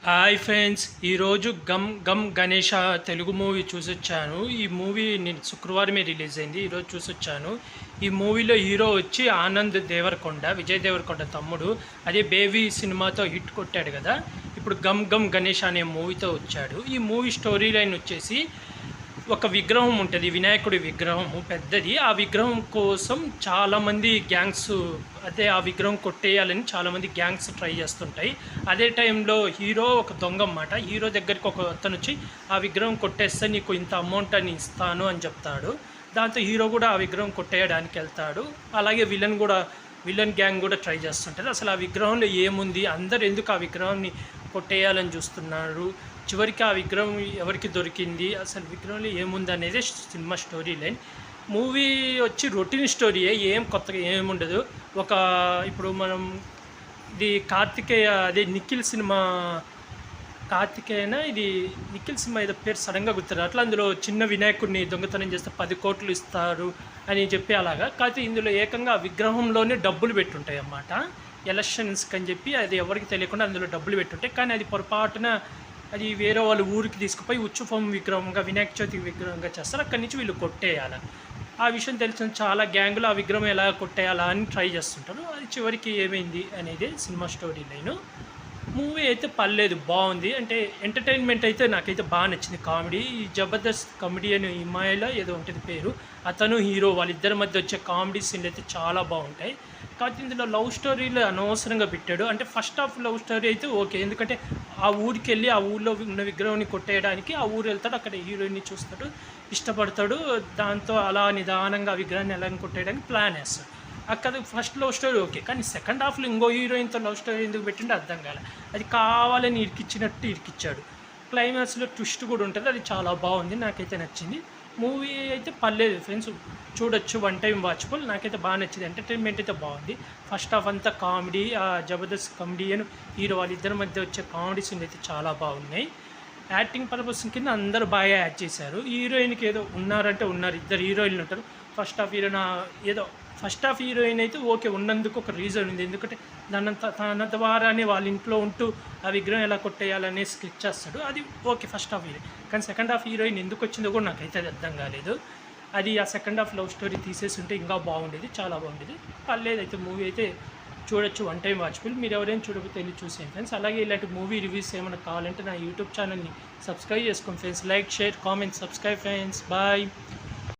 Hi friends, ఈరోజు Gam Gam Ganesha Telugu movie చూసొచ్చాను. ఈ మూవీ నేను శుక్రవారమే రిలీజ్ అయింది. ఈరోజు చూసొచ్చాను. ఈ మూవీలో హీరో వచ్చి ఆనంద్ దేవరకొండ, విజయ్ దేవరకొండ తమ్ముడు. అదే బేబీ సినిమాతో హిట్ కొట్టాడు కదా. ఇప్పుడు గమ్ గమ్ గణేష్ అనే మూవీతో వచ్చాడు. ఈ మూవీ స్టోరీ లైన్ వచ్చేసి ఒక విగ్రహం ఉంటుంది, వినాయకుడి విగ్రహం పెద్దది. ఆ విగ్రహం కోసం చాలామంది గ్యాంగ్స్, అదే ఆ విగ్రహం కొట్టేయాలని చాలామంది గ్యాంగ్స్ ట్రై చేస్తుంటాయి. అదే టైంలో హీరో ఒక దొంగ అన్నమాట. హీరో దగ్గరికి ఒక అతను వచ్చి ఆ విగ్రహం కొట్టేస్తే నీకు ఇంత అమౌంట్ అని ఇస్తాను అని చెప్తాడు. దాంతో హీరో కూడా ఆ విగ్రహం కొట్టేయడానికి వెళ్తాడు. అలాగే విలన్ గ్యాంగ్ కూడా ట్రై చేస్తుంటుంది. అసలు ఆ విగ్రహంలో ఏముంది, అందరు ఎందుకు ఆ విగ్రహాన్ని కొట్టేయాలని చూస్తున్నారు, చివరికి ఆ విగ్రహం ఎవరికి దొరికింది, అసలు విగ్రహంలో ఏముంది అనేది సినిమా స్టోరీ లైన్. మూవీ వచ్చి రొటీన్ స్టోరీయే, ఏం కొత్తగా ఏముండదు. ఇప్పుడు మనం ఇది కార్తికేయ, అదే నిఖిల్ సినిమా, కార్తికేయనా ఇది నిఖిల్ సినిమా ఏదో పేరు సడన్గా గుర్తురాదు. అట్లా అందులో చిన్న వినాయకుడిని దొంగతనం చేస్తే 10 కోట్లు ఇస్తారు అని చెప్పి అలాగా. కాకపోతే ఇందులో ఏకంగా ఆ విగ్రహంలోనే డబ్బులు పెట్టుంటాయి అన్నమాట. ఎలక్షన్స్కి అని చెప్పి అది ఎవరికి తెలియకుండా అందులో డబ్బులు పెట్టుంటాయి. కానీ అది పొరపాటున అది వేరే వాళ్ళు ఊరికి తీసుకుపోయి ఉచ్చుఫం విగ్రహంగా, వినాయక చవితి విగ్రహంగా చేస్తారు. అక్కడి నుంచి వీళ్ళు కొట్టేయాలి. ఆ విషయం తెలిసిన చాలా గ్యాంగులు ఆ విగ్రహం ఎలా కొట్టేయాలా అని ట్రై చేస్తుంటారు. అది చివరికి ఏమైంది అనేది సినిమా స్టోరీ లైను. మూవీ అయితే పర్లేదు, బాగుంది. అంటే ఎంటర్టైన్మెంట్ అయితే నాకైతే బాగా నచ్చింది. కామెడీ, ఈ జబర్దస్త్ కామెడీ అని ఇమాయిలా ఏదో ఉంటుంది పేరు, అతను హీరో, వాళ్ళిద్దరి మధ్య వచ్చే కామెడీ సీన్లు అయితే చాలా బాగుంటాయి. కాకపోతే ఇందులో లవ్ స్టోరీలు అనవసరంగా పెట్టాడు. అంటే ఫస్ట్ హాఫ్ లవ్ స్టోరీ అయితే ఓకే, ఎందుకంటే ఆ ఊరికి వెళ్ళి ఆ ఊళ్ళో ఉన్న విగ్రహాన్ని కొట్టేయడానికి ఆ ఊరు వెళ్తాడు. అక్కడ హీరోయిన్ని చూస్తాడు, ఇష్టపడతాడు. దాంతో అలా నిదానంగా ఆ విగ్రహాన్ని ఎలా కొట్టేయడానికి ప్లాన్ వేస్తాడు. అక్కడ ఫస్ట్ లవ్ స్టోరీ ఓకే, కానీ సెకండ్ హాఫ్లో ఇంకో హీరోయిన్తో లవ్ స్టోరీ ఎందుకు పెట్టిండో అర్థం కాలే. అది కావాలని ఇరికిచ్చినట్టు ఇరికిచ్చాడు. క్లైమాక్స్లో ట్విస్ట్ కూడా ఉంటుంది, అది చాలా బాగుంది, నాకైతే నచ్చింది. మూవీ అయితే పర్లేదు ఫ్రెండ్స్, చూడొచ్చు, వన్ టైం వాచబుల్. నాకైతే బాగా నచ్చింది, ఎంటర్టైన్మెంట్ అయితే బాగుంది. ఫస్ట్ హాఫ్ అంతా కామెడీ, జబర్దస్త్ కామెడియన్ హీరో వాళ్ళిద్దరి మధ్య వచ్చే కామెడీ సీన్లు అయితే చాలా బాగున్నాయి. యాక్టింగ్ పర్పస్ కింద అందరూ బాగా యాడ్ చేశారు. హీరోయిన్కి ఏదో ఉన్నారంటే ఉన్నారు, ఇద్దరు హీరోయిన్లు ఉంటారు. ఫస్ట్ హాఫ్ హీరోయిన్ అయితే ఓకే, ఉన్నందుకు ఒక రీజన్ ఉంది. ఎందుకంటే తన ద్వారానే వాళ్ళ ఇంట్లో ఉంటూ ఆ విగ్రహం ఎలా కొట్టేయాలనే స్కెచ్ చేస్తాడు, అది ఓకే ఫస్ట్ హాఫ్ హీరోయిన్. కానీ సెకండ్ హాఫ్ హీరోయిన్ ఎందుకు వచ్చిందో కూడా నాకైతే అర్థం కాలేదు. అది ఆ సెకండ్ హాఫ్ లవ్ స్టోరీ తీసేసి ఉంటే ఇంకా బాగుండేది, చాలా బాగుండేది. పర్లేదు, అయితే మూవీ అయితే చూడొచ్చు, వన్ టైం వాచబుల్. మీరు ఎవరైనా చూడకపోతే వెళ్ళి చూసేయండి ఫ్రెండ్స్. అలాగే ఇలాంటి మూవీ రివ్యూస్ ఏమైనా కావాలంటే నా యూట్యూబ్ ఛానల్ని సబ్స్క్రైబ్ చేసుకోండి friends. Like, share, comment, subscribe friends. Bye.